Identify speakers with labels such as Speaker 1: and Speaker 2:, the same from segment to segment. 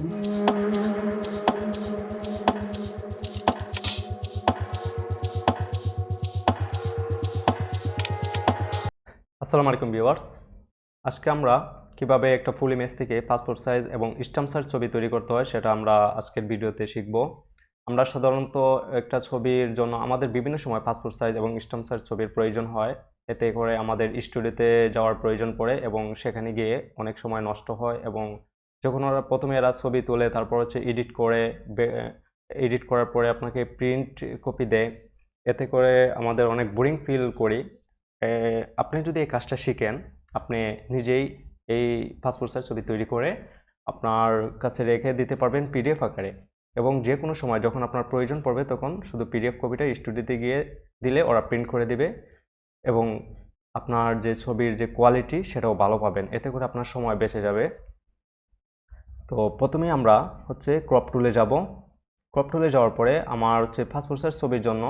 Speaker 1: আসসালামু আলাইকুম ভিউয়ার্স, আজকে আমরা কিভাবে একটা ফুল ইমেজ থেকে পাসপোর্ট সাইজ এবং স্ট্যাম্প সাইজ ছবি তৈরি করতে হয় সেটা আমরা আজকের ভিডিওতে শিখব। আমরা সাধারণত একটা ছবির জন্য আমাদের বিভিন্ন সময় পাসপোর্ট সাইজ এবং স্ট্যাম্প সাইজ ছবির প্রয়োজন হয়। এতে করে আমাদের স্টুডিওতে যাওয়ার প্রয়োজন পড়ে এবং সেখানে গিয়ে অনেক সময় নষ্ট হয় এবং যখন ওরা প্রথমে এরা ছবি তোলে তারপর হচ্ছে এডিট করার পরে আপনাকে প্রিন্ট কপি দেয়। এতে করে আমাদের অনেক বোরিং ফিল করি। আপনি যদি এই কাজটা শিখেন, আপনি নিজেই এই পাসপোর্ট সাইজ ছবি তৈরি করে আপনার কাছে রেখে দিতে পারবেন পিডিএফ আকারে, এবং যে কোনো সময় যখন আপনার প্রয়োজন পড়বে তখন শুধু পিডিএফ কপিটা স্টুডিওতে গিয়ে দিলে ওরা প্রিন্ট করে দিবে এবং আপনার যে ছবির যে কোয়ালিটি সেটাও ভালো পাবেন। এতে করে আপনার সময় বেঁচে যাবে। তো প্রথমেই আমরা হচ্ছে ক্রপ টুলে যাব। ক্রপ টুলে যাওয়ার পরে আমার হচ্ছে পাসপোর্ট সাইজ ছবির জন্য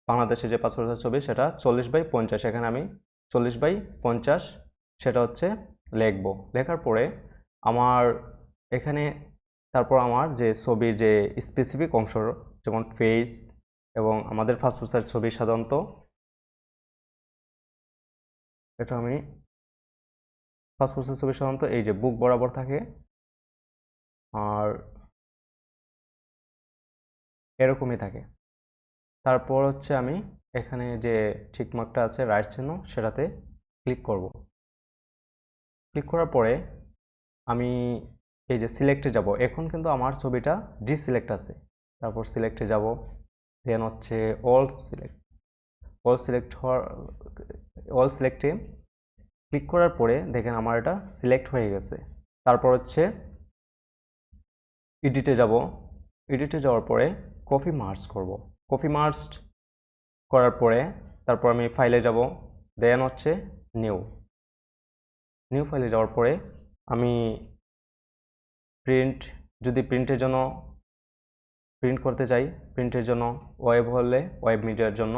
Speaker 1: বাংলাদেশে যে পাসপোর্ট সাইজ ছবি সেটা 40/50, এখানে আমি 40/50 সেটা হচ্ছে লিখবো। লেখার পরে আমার এখানে তারপর আমার যে ছবির যে স্পেসিফিক অংশ যেমন ফেস এবং আমাদের পাসপোর্ট সাইজ ছবি সাধারণত এটা আমি পাসপোর্ট সাইজ ছবি সাধারণত এই যে বুক বরাবর থাকে আর এরকমই থাকে। তারপর হচ্ছে আমি এখানে যে টিকমার্কটা আছে রাইট চিহ্ন সেটাতে ক্লিক করব। ক্লিক করার পরে আমি এই যে সিলেক্টে যাব। এখন কিন্তু আমার ছবিটা ডিসিলেক্ট আছে, তারপর সিলেক্টে যাব, দেন হচ্ছে অল সিলেক্টে ক্লিক করার পরে দেখেন আমার এটা সিলেক্ট হয়ে গেছে। তারপর হচ্ছে এডিটে যাব। এডিটে যাওয়ার পরে কপি মার্জ করব। কপি মার্জ করার পরে তারপর আমি ফাইলে যাব, দেন হচ্ছে নিউ ফাইলে যাওয়ার পরে আমি যদি প্রিন্টের জন্য প্রিন্ট করতে চাই, প্রিন্টের জন্য ওয়েব হলে ওয়েব মিডিয়ার জন্য,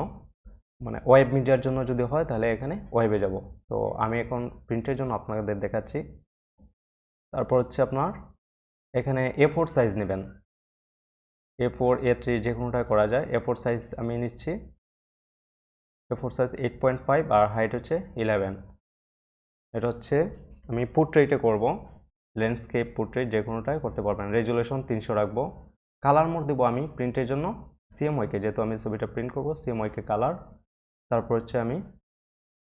Speaker 1: মানে ওয়েব মিডিয়ার জন্য যদি হয় তাহলে এখানে ওয়েবে যাব। তো আমি এখন প্রিন্টের জন্য আপনাদের দেখাচ্ছি। তারপর হচ্ছে আপনার এখানে A4 সাইজ নেবেন, A4 A3 যে কোনোটা করা যায়। A4 সাইজ আমি নিচ্ছি, A4 সাইজ 8.5 আর হাইট হচ্ছে 11। এটা হচ্ছে আমি পোর্ট্রেটে করব, ল্যান্ডস্কেপ পোর্ট্রেট যে কোনোটাই করতে পারবেন। রেজুলেশন 300 রাখবো। কালার মোড দেবো আমি প্রিন্টের জন্য CMYK, যেহেতু আমি ছবিটা প্রিন্ট করব CMYK কালার। তারপর হচ্ছে আমি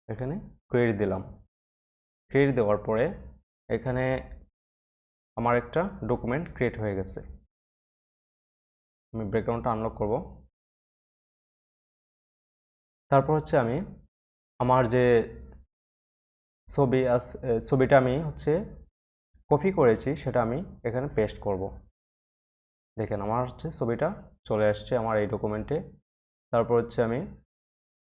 Speaker 1: এখানে ক্রিয়েট দিলাম। ক্রিয়েট দেওয়ার পরে এখানে আমার একটা ডকুমেন্ট ক্রিয়েট হয়ে গেছে। আমি ব্যাকগ্রাউন্ডটা আনলক করব। তারপর হচ্ছে আমি আমার যে ছবিটা আমি হচ্ছে কপি করেছি সেটা আমি এখানে পেস্ট করব। দেখেন আমার হচ্ছে ছবিটা চলে আসছে আমার এই ডকুমেন্টে। তারপর হচ্ছে আমি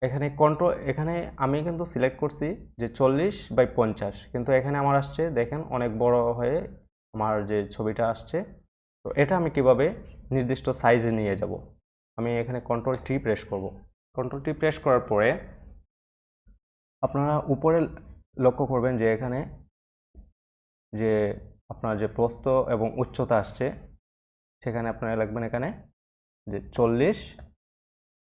Speaker 1: এখানে আমি কিন্তু সিলেক্ট করছি যে 40/50, কিন্তু এখানে আমার আসছে দেখেন অনেক বড় হয়ে আমার যে ছবিটা আসছে। তো এটা আমি কিভাবে নির্দিষ্ট সাইজে নিয়ে যাব, আমি এখানে Ctrl+T প্রেস করব। Ctrl+T প্রেস করার পরে আপনারা উপরে লক্ষ্য করবেন যে এখানে যে আপনার যে প্রস্থ এবং উচ্চতা আসছে সেখানে আপনারা লিখবেন এখানে যে 40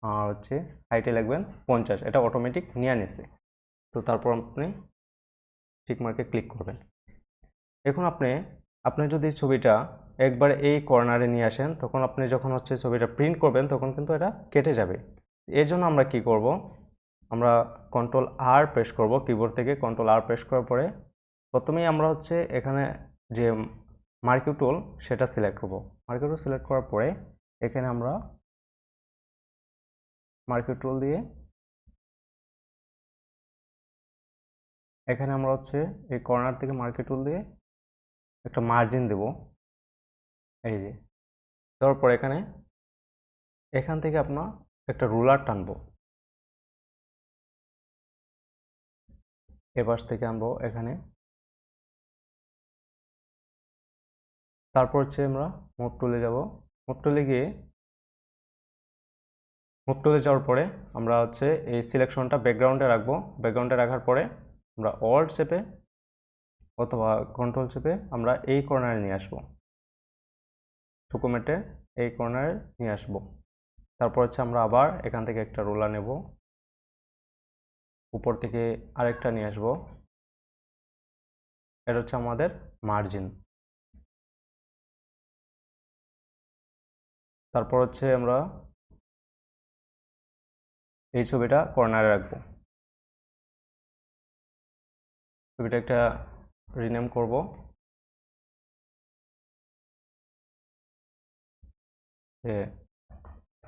Speaker 1: আর হচ্ছে হাইটে লিখবেন 50। এটা অটোমেটিক নিয়ে নিছে। তো তারপর আপনি টিকমার্কে ক্লিক করবেন। এখন আপনি যদি ছবিটা একবারে এই কর্নারে নিয়ে আসেন তখন আপনি যখন হচ্ছে ছবিটা প্রিন্ট করবেন তখন কিন্তু এটা কেটে যাবে। এর জন্য আমরা কি করব, আমরা Ctrl+R প্রেস করব কিবোর্ড থেকে। Ctrl+R প্রেস করার পরে প্রথমেই আমরা হচ্ছে এখানে যে মার্কিউ টুল সেটা সিলেক্ট করব। মার্কিউ টুল সিলেক্ট করার পরে এখানে আমরা মার্কিউ টুল দিয়ে এখানে আমরা হচ্ছে এই কর্নার থেকে মার্কিউ টুল দিয়ে একটা মার্জিন দেব, এই যে। তারপর এখান থেকে আপনার একটা রুলার টানবো, এপাশ থেকে আনবো এখানে। তারপর হচ্ছে আমরা মুভ টুলে যাব। মুভ টুলে যাওয়ার পরে আমরা হচ্ছে এই সিলেকশনটা ব্যাকগ্রাউন্ডে রাখবো। ব্যাকগ্রাউন্ডে রাখার পরে আমরা অল্ট চেপে অথবা কন্ট্রোল চেপে আমরা এই কর্নারে নিয়ে আসবো। ডকুমেন্টে এই কর্নারে নিয়ে আসব। তারপর হচ্ছে আমরা আবার এখান থেকে একটা রুলার নেব, উপর থেকে আরেকটা নিয়ে আসব, এটা হচ্ছে আমাদের মার্জিন। তারপর হচ্ছে আমরা এই ছবিটা কর্নারে রাখবো। ছবিটা একটা রিনেম করব,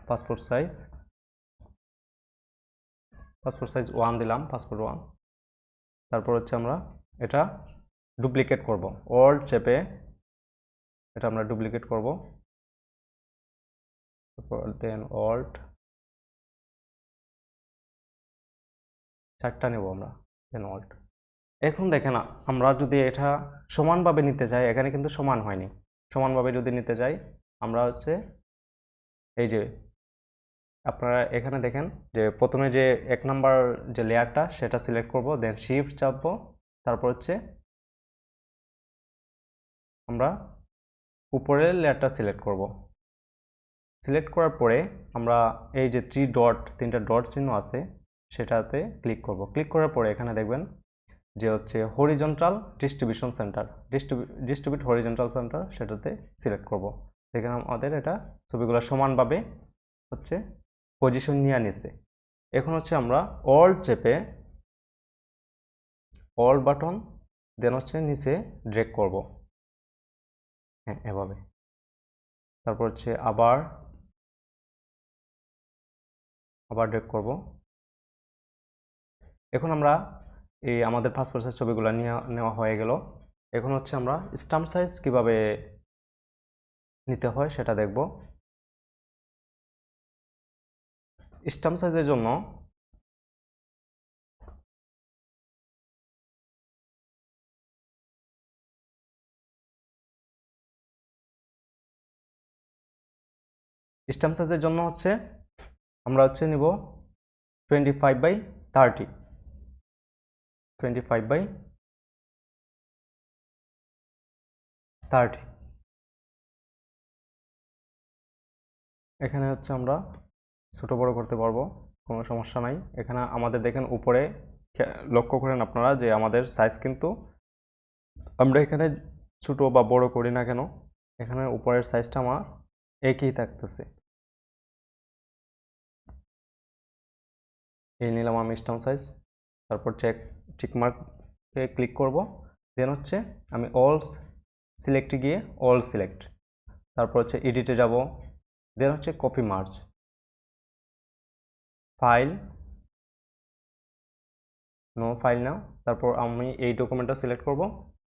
Speaker 1: পাসপোর্ট সাইজ 1 দিলাম, পাসপোর্ট 1। তারপর হচ্ছে আমরা এটা ডুপ্লিকেট করব, অল্ট চেপে এটা আমরা ডুপ্লিকেট করব, তারপর দেন অল্ট 4টা নেব আমরা, দেন অল্ট। এখন দেখেন আমরা যদি এটা সমানভাবে নিতে চাই, এখানে কিন্তু সমান হয়নি, সমানভাবে যদি নিতে চাই আমরা হচ্ছে এই যে আপনারা এখানে দেখেন যে প্রথমে যে 1 নাম্বার যে লেয়ারটা সেটা সিলেক্ট করব, দেন শিফট চাপবো, তারপর হচ্ছে আমরা উপরের লেয়ারটা সিলেক্ট করব। সিলেক্ট করার পরে আমরা এই যে 3 ডট চিহ্ন আছে সেটাতে ক্লিক করব। ক্লিক করার পরে এখানে দেখবেন যে হচ্ছে horizontal distribution centre, distribute horizontal centre, সেটাতে সিলেক্ট করব। দেখেন আমাদের এটা ছবিগুলো সমানভাবে হচ্ছে পজিশন নিয়ে নিছে। এখন হচ্ছে আমরা অল্ট চেপে অল বাটন দেন হচ্ছে নিচে ড্র্যাগ করব, হ্যাঁ এভাবে। তারপর হচ্ছে আবার ড্র্যাগ করব। এখন আমরা এই আমাদের পাসপোর্ট সাইজ ছবিগুলো নেওয়া হয়ে গেল। এখন হচ্ছে আমরা স্ট্যাম্প সাইজ কিভাবে নিতে হয় সেটা দেখব। স্ট্যাম্প সাইজের জন্য হচ্ছে আমরা হচ্ছে নিব 25/30, 25/30। এখানে হচ্ছে আমরা ছোট বড় করতে পারবো, কোনো সমস্যা নাই। এখানে আমাদের দেখেন উপরে লক্ষ্য করেন আপনারা যে আমাদের সাইজ কিন্তু আমরা এখানে ছোট বা বড় করি না কেন, এখানে উপরের সাইজটা আমার একই থাকতেছে। এই নিলাম আমি স্ট্যাম্প সাইজ, তারপর টিকমার্কে ক্লিক করব, দেন হচ্ছে আমি অল সিলেক্টে গিয়ে অল সিলেক্ট, তারপর হচ্ছে এডিটে যাব, দেন হচ্ছে copy merge, file, no file নাও। তারপর আমি এই ডকুমেন্টটা সিলেক্ট করব,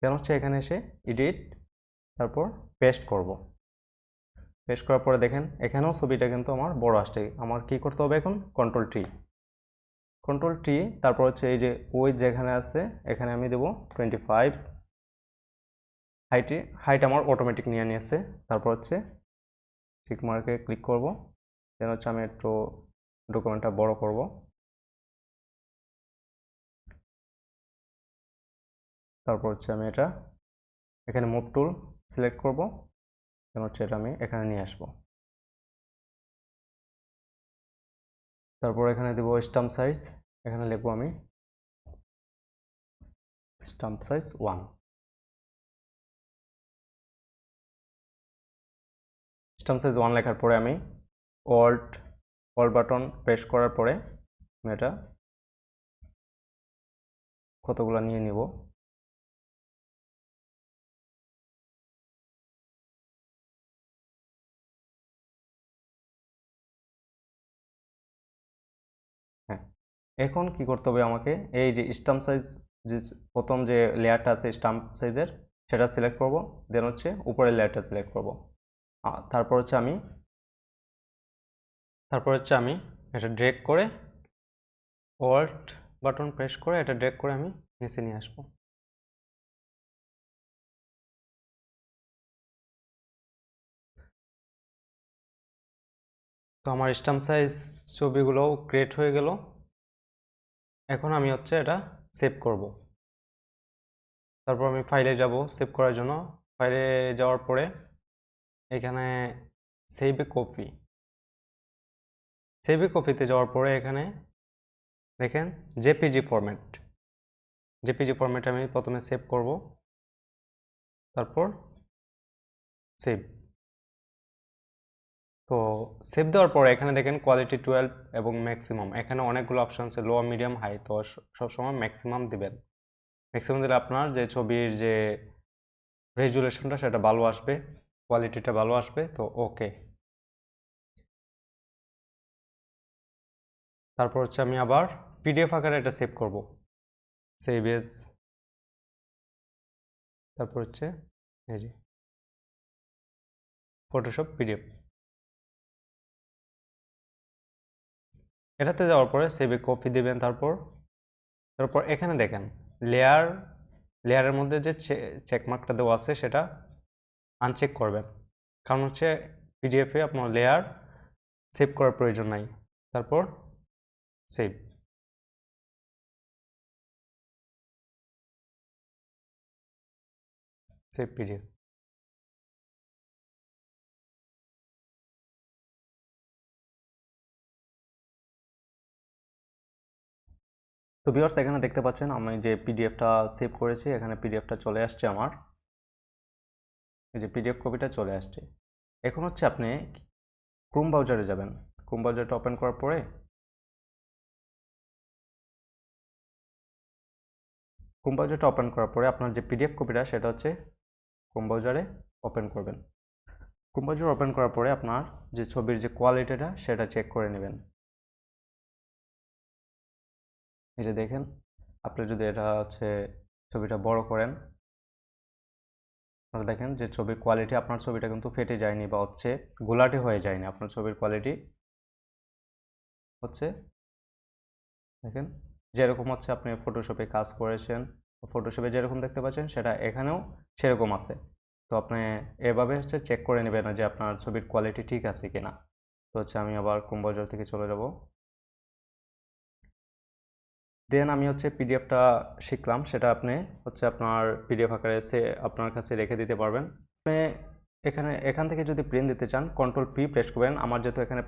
Speaker 1: দেন হচ্ছে এখানে এসে এডিট, তারপর পেস্ট করব। পেস্ট করার পরে দেখেন এখানেও ছবিটা কিন্তু আমার বড় আসছে। আমার কি করতে হবে এখন? কন্ট্রোল টি, তারপর হচ্ছে এই যে ওই যেখানে আছে এখানে আমি দেব 25। হাইট আমার অটোমেটিক নিয়ে নিয়েছে। তারপর হচ্ছে টিক মার্কে ক্লিক করব, দেন হচ্ছে আমি একটু ডকুমেন্টটা বড় করব। তারপর হচ্ছে আমি এটা এখানে মুভ টুল সিলেক্ট করব, দেন হচ্ছে এটা আমি এখানে নিয়ে আসব। তারপর এখানে দেব স্ট্যাম্প সাইজ, এখানে লিখবো আমি স্ট্যাম্প সাইজ 1। স্ট্যাম্প সাইজ 1 লেখার পরে আমি অল্ট বাটন প্রেস করার পরে আমি এটা কতগুলো নিয়ে নিব। হ্যাঁ, এখন কি করতে হবে আমাকে? এই যে স্ট্যাম্প সাইজ, যে প্রথম যে লেয়ারটা আছে স্ট্যাম্প সাইজের সেটা সিলেক্ট করব, দেন হচ্ছে উপরের লেয়ারটা সিলেক্ট করব। তারপর হচ্ছে আমি এটা ড্র্যাগ করে অল্ট বাটন প্রেস করে এটা ড্র্যাগ করে আমি নিচে নিয়ে আসবো। তো আমার স্ট্যাম্প সাইজ ছবিগুলো ক্রিয়েট হয়ে গেল। এখন আমি হচ্ছে এটা সেভ করব। তারপর আমি ফাইলে যাব সেভ করার জন্য। ফাইলে যাওয়ার পরে এখানে সেভ এ কপি, সেভ এ কপিতে যাওয়ার পরে এখানে দেখেন জেপিজি ফরম্যাট, জেপিজি ফরম্যাটে আমি প্রথমে সেভ করব, তারপর সেভ। তো সেভ দেওয়ার পরে এখানে দেখেন কোয়ালিটি 12 এবং ম্যাক্সিমাম, এখানে অনেকগুলো অপশন আছে, লো, মিডিয়াম, হাই। তো সবসময় ম্যাক্সিমাম দিবেন। ম্যাক্সিমাম দিলে আপনার যে ছবির যে রেজুলেশনটা সেটা ভালো আসবে, কোয়ালিটিটা ভালো আসবে। তো ওকে, তারপর হচ্ছে আমি আবার পিডিএফ আকারে এটা সেভ করব, সেভ এজ, তারপর হচ্ছে এই যে ফটোশপ পিডিএফ, এটাতে যাওয়ার পরে সেভে কপি দিবেন। তারপর তারপর এখানে দেখেন লেয়ার, লেয়ারের মধ্যে যে চেকমার্কটা দেওয়া আছে সেটা আনচেক করবেন, কারণ হচ্ছে পিডিএফে আপনার লেয়ার সেভ করার প্রয়োজন নাই। তারপর সেভ, সেভ পিডিএফ। তো ভিউয়ার্স এখানে দেখতে পাচ্ছেন আমি যে পিডিএফটা সেভ করেছি, এখানে পিডিএফটা চলে আসছে আমার, এই যে পিডিএফ কপিটা চলে আসছে। এখন হচ্ছে আপনি ক্রোম ব্রাউজারে যাবেন, ক্রোম ব্রাউজারটা ওপেন করার পরে ক্রোম ব্রাউজারটা ওপেন করার পরে আপনার যে পিডিএফ কপিটা সেটা হচ্ছে ক্রোম ব্রাউজারে ওপেন করবেন। ক্রোম ব্রাউজার ওপেন করার পরে আপনার যে ছবির যে কোয়ালিটিটা সেটা চেক করে নেবেন। এই যে দেখেন, আপনি যদি এটা হচ্ছে ছবিটা বড় করেন, আপনারা দেখেন যে ছবির কোয়ালিটি, আপনার ছবিটা কিন্তু ফেটে যায়নি বা হচ্ছে গোলাটে হয়ে যায়নি। আপনার ছবির কোয়ালিটি হচ্ছে দেখেন যেরকম হচ্ছে আপনি ফটোশপে কাজ করেছেন, ফটোশপে যেরকম দেখতে পাচ্ছেন সেটা এখানেও সেরকম আছে। তো আপনি এভাবে হচ্ছে চেক করে নেবেন যে আপনার ছবির কোয়ালিটি ঠিক আছে কিনা। তো হচ্ছে আমি আবার ক্রোম ব্রাউজার থেকে চলে যাব, দেন আমি হচ্ছে পিডিএফটা শিখলাম, সেটা আপনি হচ্ছে আপনার পিডিএফ আকারে আপনার কাছে রেখে দিতে পারবেন। আপনি এখান থেকে যদি প্রিন্ট দিতে চান কন্ট্রোল পি প্রেস করবেন। আমার যেহেতু এখানে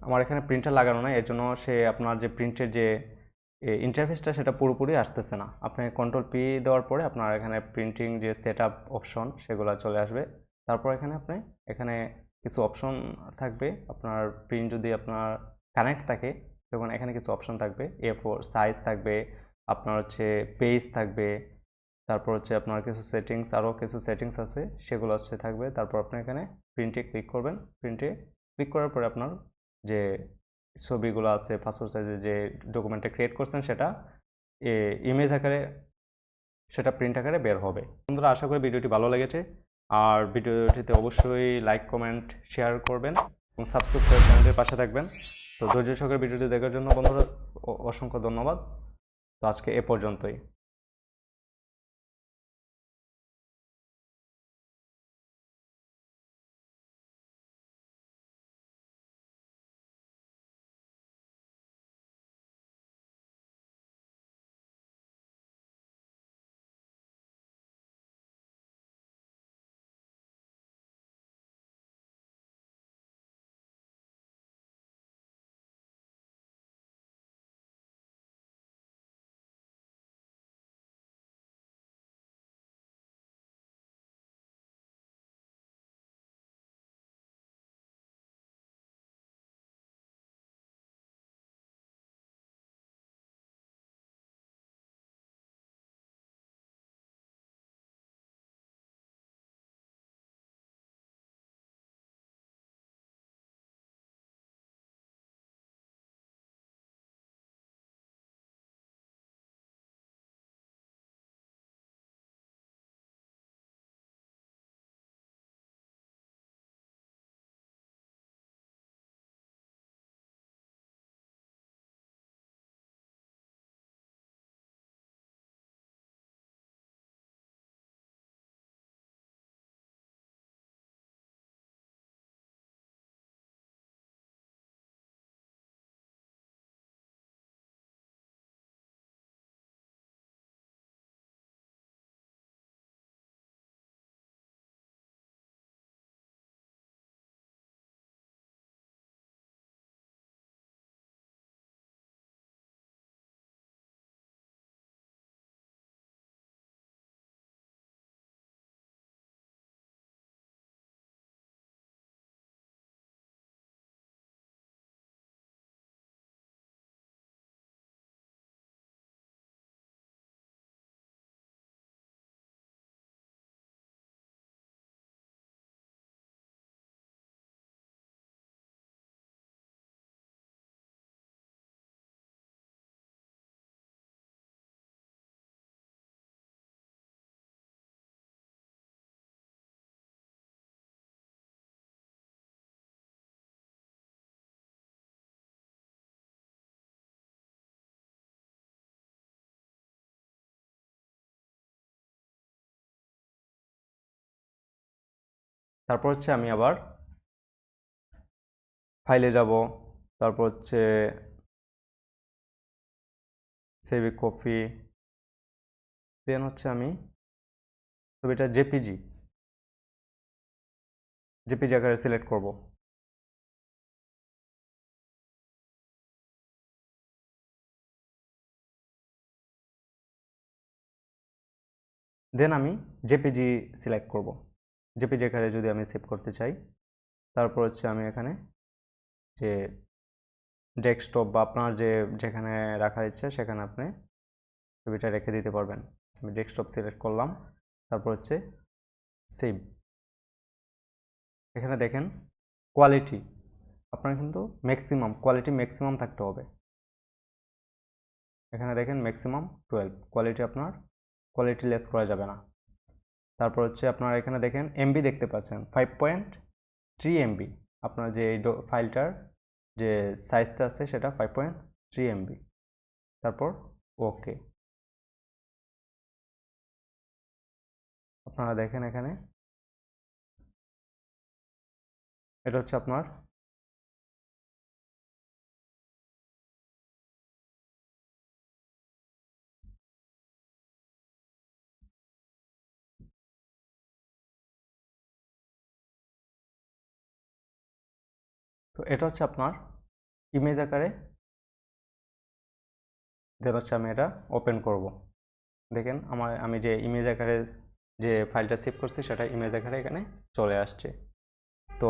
Speaker 1: আমার এখানে প্রিন্টার লাগানো নাই, এর জন্য সে আপনার যে প্রিন্টের যে ইন্টারফেসটা সেটা পুরোপুরি আসতেছে না। আপনি কন্ট্রোল পি দেওয়ার পরে আপনার এখানে প্রিন্টিং যে সেট আপ অপশন সেগুলো চলে আসবে। তারপর এখানে আপনি এখানে কিছু অপশন থাকবে, আপনার প্রিন্ট যদি আপনার কানেক্ট থাকে তখন এখানে কিছু অপশন থাকবে, A4 সাইজ থাকবে, আপনার হচ্ছে পেজ থাকবে, তারপর হচ্ছে আপনার কিছু সেটিংস, আরও কিছু সেটিংস আছে সেগুলো হচ্ছে থাকবে। তারপর আপনি এখানে প্রিন্টে ক্লিক করবেন, প্রিন্টে ক্লিক করার পরে আপনার যে ছবিগুলো আছে পাসপোর্ট সাইজের যে ডকুমেন্টটা ক্রিয়েট করছেন সেটা ইমেজ আকারে, সেটা প্রিন্ট আকারে বের হবে। বন্ধুরা আশা করি ভিডিওটি ভালো লেগেছে, আর ভিডিওটিতে অবশ্যই লাইক কমেন্ট শেয়ার করবেন এবং সাবস্ক্রাইব করে চ্যানেলের পাশে থাকবেন। তো ধৈর্য সহকারে ভিডিওটি দেখার জন্য বন্ধুরা অসংখ্য ধন্যবাদ। তো আজকে এ পর্যন্তই। তারপর হচ্ছে আমি আবার ফাইলে যাব, তারপর হচ্ছে সেভ কপি, দেন হচ্ছে আমি ছবিটা জেপিজি আকারে সিলেক্ট করব। দেন আমি জেপিজি সিলেক্ট করব। জেপিজি আকারে যদি আমি সেভ করতে চাই, তারপর হচ্ছে আমি এখানে যে ডেস্কটপ বা আপনার যেখানে রাখার ইচ্ছা সেখানে আপনি ছবিটা রেখে দিতে পারবেন। আমি ডেস্কটপ সিলেক্ট করলাম, তারপর হচ্ছে সেভ। এখানে দেখেন কোয়ালিটি আপনার কিন্তু কোয়ালিটি ম্যাক্সিমাম থাকতে হবে। এখানে দেখেন ম্যাক্সিমাম 12, কোয়ালিটি আপনার কোয়ালিটি লেস করা যাবে না। তারপর হচ্ছে আপনার এখানে দেখেন এমবি দেখতে পাচ্ছেন 5.3 এমবি। আপনার যে এই ফাইলটার যে সাইজটা আছে সেটা 5.3 এমবি। তারপর ওকে। আপনারা দেখেন এখানে এটা হচ্ছে আপনার তো এটা হচ্ছে আপনার ইমেজ আকারে। দেন হচ্ছে আমি এটা ওপেন করব। দেখেন আমি যে ইমেজ আকারে যে ফাইলটা সেভ করছি সেটা ইমেজ আকারে এখানে চলে আসছে। তো